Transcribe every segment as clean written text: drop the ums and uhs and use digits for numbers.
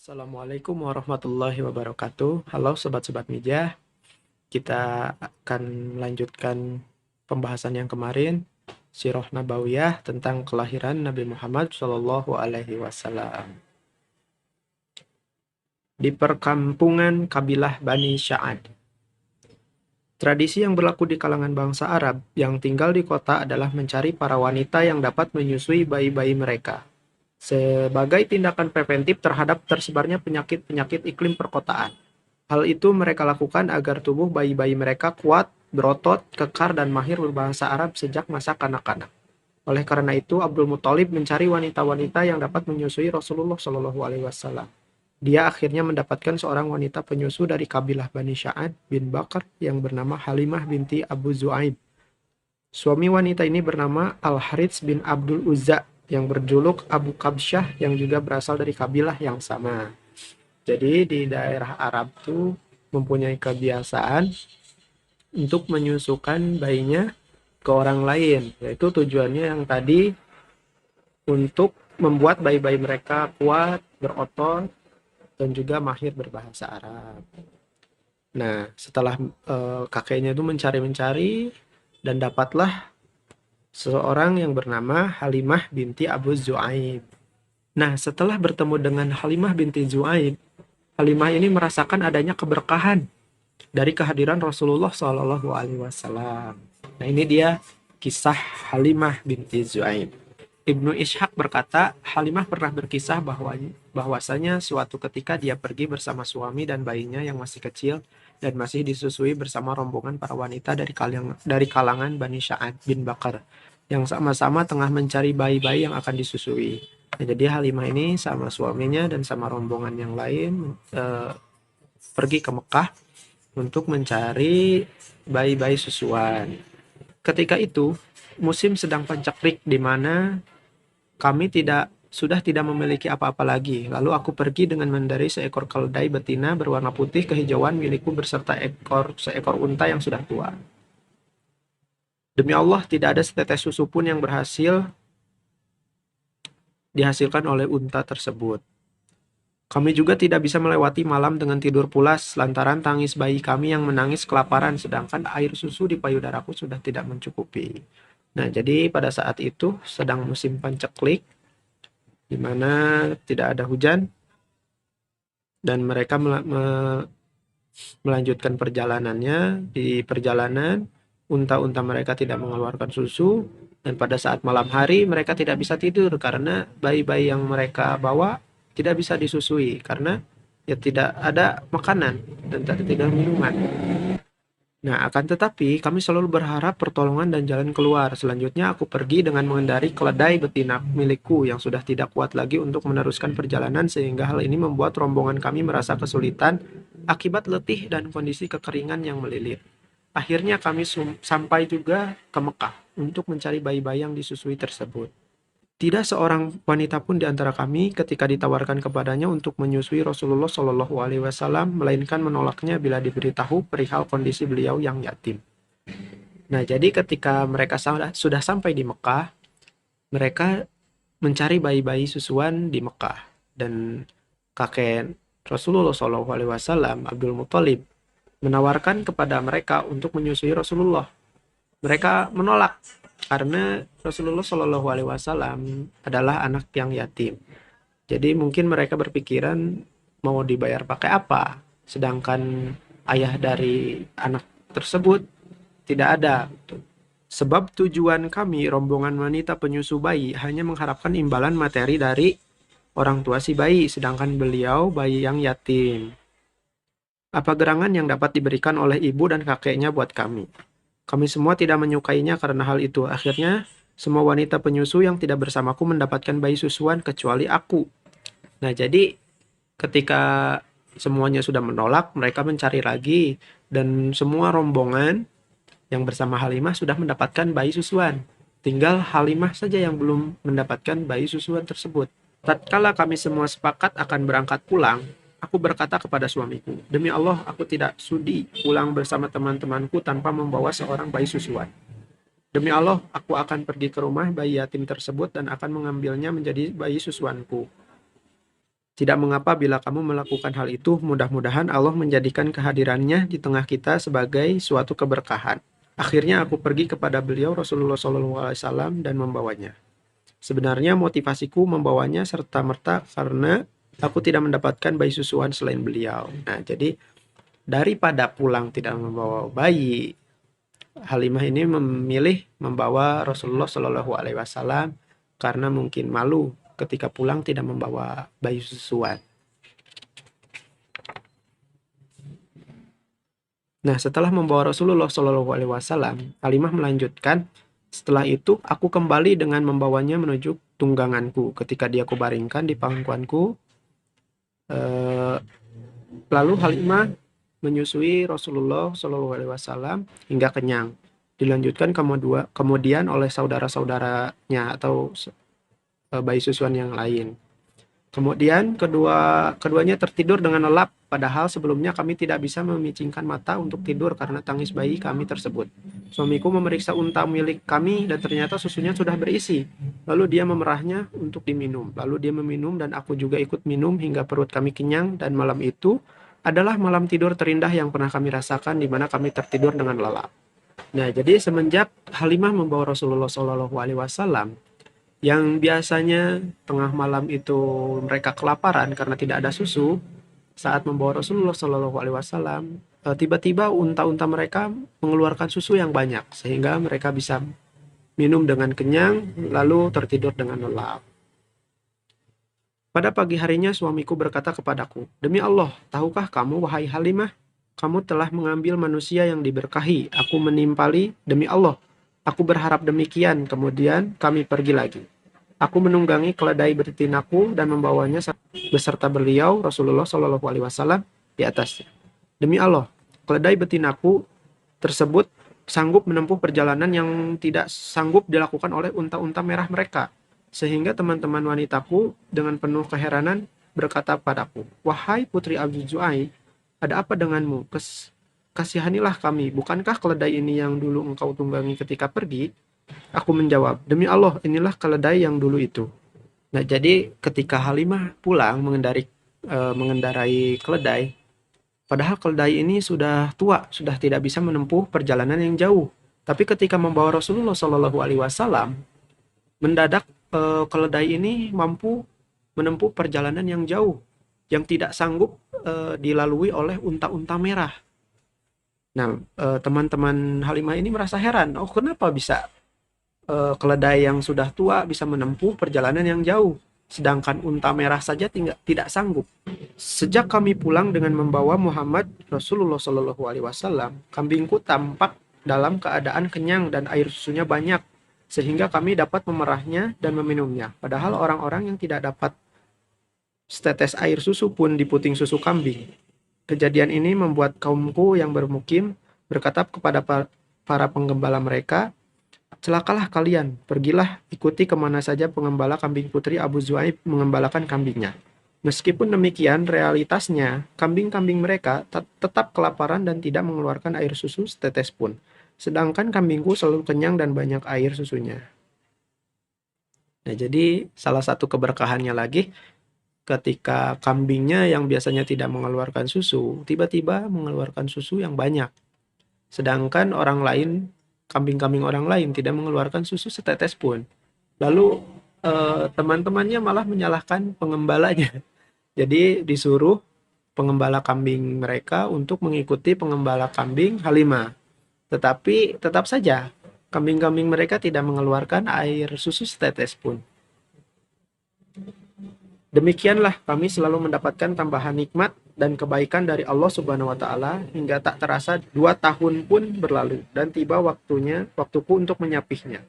Assalamualaikum warahmatullahi wabarakatuh. Halo sobat-sobat mijah, kita akan melanjutkan pembahasan yang kemarin, Sirah Nabawiyah tentang kelahiran Nabi Muhammad Shallallahu Alaihi Wasallam. Di perkampungan kabilah Bani Sya'ad. Tradisi yang berlaku di kalangan bangsa Arab yang tinggal di kota adalah mencari para wanita yang dapat menyusui bayi-bayi mereka sebagai tindakan preventif terhadap tersebarnya penyakit-penyakit iklim perkotaan. Hal itu mereka lakukan agar tubuh bayi-bayi mereka kuat, berotot, kekar, dan mahir berbahasa Arab sejak masa kanak-kanak. Oleh karena itu, Abdul Muthalib mencari wanita-wanita yang dapat menyusui Rasulullah Shallallahu Alaihi Wasallam. Dia akhirnya mendapatkan seorang wanita penyusu dari kabilah Bani Sya'ad bin Bakar yang bernama Halimah binti Abu Zu'aib. Suami wanita ini bernama Al-Harits bin Abdul Uzza yang berjuluk Abu Kabsyah yang juga berasal dari kabilah yang sama. Jadi di daerah Arab tuh mempunyai kebiasaan untuk menyusukan bayinya ke orang lain, yaitu tujuannya yang tadi untuk membuat bayi-bayi mereka kuat, berotot, dan juga mahir berbahasa Arab. Nah, setelah kakeknya itu mencari-mencari dan dapatlah seseorang yang bernama Halimah binti Abu Zu'aib. Nah, setelah bertemu dengan Halimah binti Zu'aib, Halimah ini merasakan adanya keberkahan dari kehadiran Rasulullah Shallallahu Alaihi Wasallam. Nah, ini dia kisah Halimah binti Zu'aib. Ibnu Ishaq berkata, Halimah pernah berkisah bahwasanya suatu ketika dia pergi bersama suami dan bayinya yang masih kecil dan masih disusui bersama rombongan para wanita dari kalangan Bani Sya'ad bin Bakar yang sama-sama tengah mencari bayi-bayi yang akan disusui. Nah, jadi Halimah ini sama suaminya dan sama rombongan yang lain pergi ke Mekah untuk mencari bayi-bayi susuan. Ketika itu, musim sedang pancaklik di mana kami sudah tidak memiliki apa-apa lagi. Lalu aku pergi dengan mengendarai seekor keledai betina berwarna putih kehijauan milikku beserta seekor unta yang sudah tua. Demi Allah, tidak ada setetes susu pun yang berhasil dihasilkan oleh unta tersebut. Kami juga tidak bisa melewati malam dengan tidur pulas lantaran tangis bayi kami yang menangis kelaparan sedangkan air susu di payudaraku sudah tidak mencukupi. Nah, jadi pada saat itu sedang musim panceklik di mana tidak ada hujan dan mereka melanjutkan perjalanannya. Di perjalanan, unta-unta mereka tidak mengeluarkan susu dan pada saat malam hari mereka tidak bisa tidur karena bayi-bayi yang mereka bawa tidak bisa disusui karena ya tidak ada makanan dan tidak ada minuman. Nah, akan tetapi kami selalu berharap pertolongan dan jalan keluar. Selanjutnya aku pergi dengan mengendari keledai betina milikku yang sudah tidak kuat lagi untuk meneruskan perjalanan sehingga hal ini membuat rombongan kami merasa kesulitan akibat letih dan kondisi kekeringan yang melilit. Akhirnya kami sampai juga ke Mekah untuk mencari bayi-bayi yang disusui tersebut. Tidak seorang wanita pun di antara kami ketika ditawarkan kepadanya untuk menyusui Rasulullah Shallallahu Alaihi Wasallam, melainkan menolaknya bila diberitahu perihal kondisi beliau yang yatim. Nah, jadi ketika mereka sudah sampai di Mekah, mereka mencari bayi-bayi susuan di Mekah dan kakek Rasulullah Shallallahu Alaihi Wasallam, Abdul Muthalib, menawarkan kepada mereka untuk menyusui Rasulullah. Mereka menolak karena Rasulullah Shallallahu Alaihi Wasallam adalah anak yang yatim. Jadi mungkin mereka berpikiran mau dibayar pakai apa, sedangkan ayah dari anak tersebut tidak ada. Sebab tujuan kami, rombongan wanita penyusu bayi, hanya mengharapkan imbalan materi dari orang tua si bayi, sedangkan beliau bayi yang yatim. Apa gerangan yang dapat diberikan oleh ibu dan kakeknya buat kami? Kami semua tidak menyukainya karena hal itu. Akhirnya, semua wanita penyusu yang tidak bersamaku mendapatkan bayi susuan kecuali aku. Nah, jadi ketika semuanya sudah menolak, mereka mencari lagi. Dan semua rombongan yang bersama Halimah sudah mendapatkan bayi susuan. Tinggal Halimah saja yang belum mendapatkan bayi susuan tersebut. Tatkala kami semua sepakat akan berangkat pulang, aku berkata kepada suamiku, demi Allah aku tidak sudi pulang bersama teman-temanku tanpa membawa seorang bayi susuan. Demi Allah, aku akan pergi ke rumah bayi yatim tersebut dan akan mengambilnya menjadi bayi susuanku. Tidak mengapa bila kamu melakukan hal itu, mudah-mudahan Allah menjadikan kehadirannya di tengah kita sebagai suatu keberkahan. Akhirnya aku pergi kepada beliau Rasulullah SAW dan membawanya. Sebenarnya motivasiku membawanya serta-merta karena aku tidak mendapatkan bayi susuan selain beliau. Nah, jadi daripada pulang tidak membawa bayi, Halimah ini memilih membawa Rasulullah SAW karena mungkin malu ketika pulang tidak membawa bayi susuan. Nah, setelah membawa Rasulullah SAW, Halimah melanjutkan, setelah itu aku kembali dengan membawanya menuju tungganganku. Ketika dia kubaringkan di pangkuanku, lalu Halimah menyusui Rasulullah SAW hingga kenyang. Dilanjutkan kemudian oleh saudara-saudaranya atau bayi susuan yang lain. Kemudian keduanya tertidur dengan lelap, padahal sebelumnya kami tidak bisa memicingkan mata untuk tidur karena tangis bayi kami tersebut. Suamiku memeriksa unta milik kami dan ternyata susunya sudah berisi. Lalu dia memerahnya untuk diminum. Lalu dia meminum dan aku juga ikut minum hingga perut kami kenyang, dan malam itu adalah malam tidur terindah yang pernah kami rasakan, di mana kami tertidur dengan lelap. Nah, jadi semenjak Halimah membawa Rasulullah SAW, yang biasanya tengah malam itu mereka kelaparan karena tidak ada susu, saat membawa Rasulullah SAW, tiba-tiba unta-unta mereka mengeluarkan susu yang banyak sehingga mereka bisa minum dengan kenyang lalu tertidur dengan lelap. Pada pagi harinya suamiku berkata kepadaku, "Demi Allah, tahukah kamu wahai Halimah, kamu telah mengambil manusia yang diberkahi. Aku menimpali, demi Allah, aku berharap demikian." Kemudian kami pergi lagi. Aku menunggangi keledai betinaku dan membawanya beserta beliau Rasulullah SAW di atasnya. Demi Allah, keledai betinaku tersebut sanggup menempuh perjalanan yang tidak sanggup dilakukan oleh unta-unta merah mereka. Sehingga teman-teman wanitaku dengan penuh keheranan berkata padaku, "Wahai putri Abu Zu'ai, ada apa denganmu? Kasihanilah kami, bukankah keledai ini yang dulu engkau tunggangi ketika pergi?" Aku menjawab, "Demi Allah, inilah keledai yang dulu itu." Nah, jadi ketika Halimah pulang mengendarai keledai, padahal keledai ini sudah tua, sudah tidak bisa menempuh perjalanan yang jauh. Tapi ketika membawa Rasulullah SAW, mendadak keledai ini mampu menempuh perjalanan yang jauh, yang tidak sanggup dilalui oleh unta-unta merah. Nah, teman-teman Halimah ini merasa heran, oh kenapa bisa keledai yang sudah tua bisa menempuh perjalanan yang jauh, sedangkan unta merah saja tidak sanggup. Sejak kami pulang dengan membawa Muhammad Rasulullah SAW, kambingku tampak dalam keadaan kenyang dan air susunya banyak, sehingga kami dapat memerahnya dan meminumnya. Padahal orang-orang yang tidak dapat setetes air susu pun di puting susu kambing. Kejadian ini membuat kaumku yang bermukim berkata kepada para penggembala mereka, "Celakalah kalian, pergilah ikuti kemana saja pengembala kambing putri Abu Zu'aib mengembalakan kambingnya." Meskipun demikian, realitasnya kambing-kambing mereka tetap kelaparan dan tidak mengeluarkan air susu setetes pun. Sedangkan kambingku selalu kenyang dan banyak air susunya. Nah, jadi salah satu keberkahannya lagi, ketika kambingnya yang biasanya tidak mengeluarkan susu, tiba-tiba mengeluarkan susu yang banyak. Sedangkan kambing-kambing orang lain tidak mengeluarkan susu setetes pun. Lalu teman-temannya malah menyalahkan pengembalanya. Jadi disuruh pengembala kambing mereka untuk mengikuti pengembala kambing Halimah. Tetapi tetap saja kambing-kambing mereka tidak mengeluarkan air susu setetes pun. Demikianlah kami selalu mendapatkan tambahan nikmat dan kebaikan dari Allah Subhanahu wa taala hingga tak terasa 2 tahun pun berlalu dan tiba waktuku untuk menyapihnya.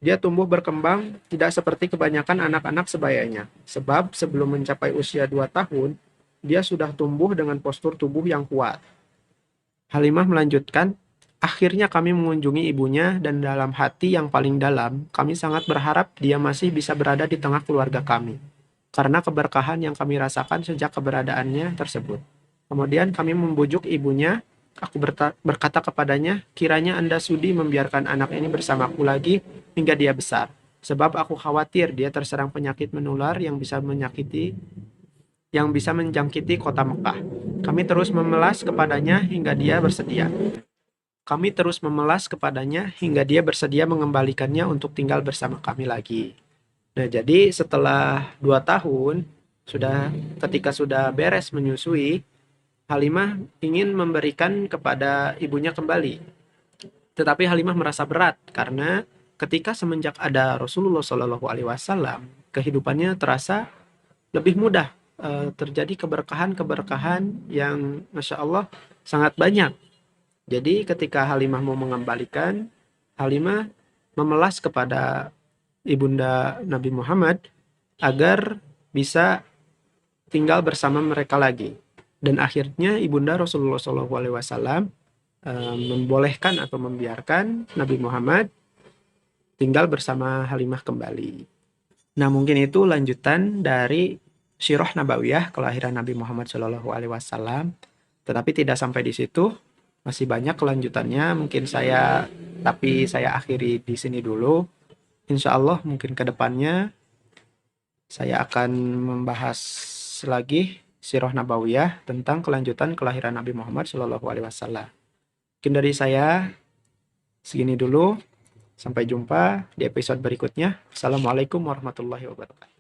Dia tumbuh berkembang tidak seperti kebanyakan anak-anak sebayanya, sebab sebelum mencapai usia 2 tahun, dia sudah tumbuh dengan postur tubuh yang kuat. Halimah melanjutkan, "Akhirnya kami mengunjungi ibunya dan dalam hati yang paling dalam, kami sangat berharap dia masih bisa berada di tengah keluarga kami, karena keberkahan yang kami rasakan sejak keberadaannya tersebut. Kemudian kami membujuk ibunya. Aku berkata kepadanya, kiranya Anda sudi membiarkan anak ini bersamaku lagi hingga dia besar. Sebab aku khawatir dia terserang penyakit menular yang bisa menyakiti yang bisa menjangkiti kota Mekah. Kami terus memelas kepadanya hingga dia bersedia. Mengembalikannya untuk tinggal bersama kami lagi. Nah, jadi setelah 2 tahun, ketika sudah beres menyusui, Halimah ingin memberikan kepada ibunya kembali. Tetapi Halimah merasa berat karena ketika semenjak ada Rasulullah Shallallahu Alaihi Wasallam, kehidupannya terasa lebih mudah. Terjadi keberkahan-keberkahan yang Masya Allah sangat banyak. Jadi ketika Halimah mau mengembalikan, Halimah memelas kepada ibunda Nabi Muhammad agar bisa tinggal bersama mereka lagi. Dan akhirnya ibunda Rasulullah SAW membolehkan atau membiarkan Nabi Muhammad tinggal bersama Halimah kembali. Nah, mungkin itu lanjutan dari Sirah Nabawiyah kelahiran Nabi Muhammad SAW. Tetapi tidak sampai di situ, masih banyak kelanjutannya. Tapi saya akhiri di sini dulu. Insya Allah mungkin ke depannya saya akan membahas lagi Sirah Nabawiyah tentang kelanjutan kelahiran Nabi Muhammad SAW. Mungkin dari saya segini dulu. Sampai jumpa di episode berikutnya. Assalamualaikum warahmatullahi wabarakatuh.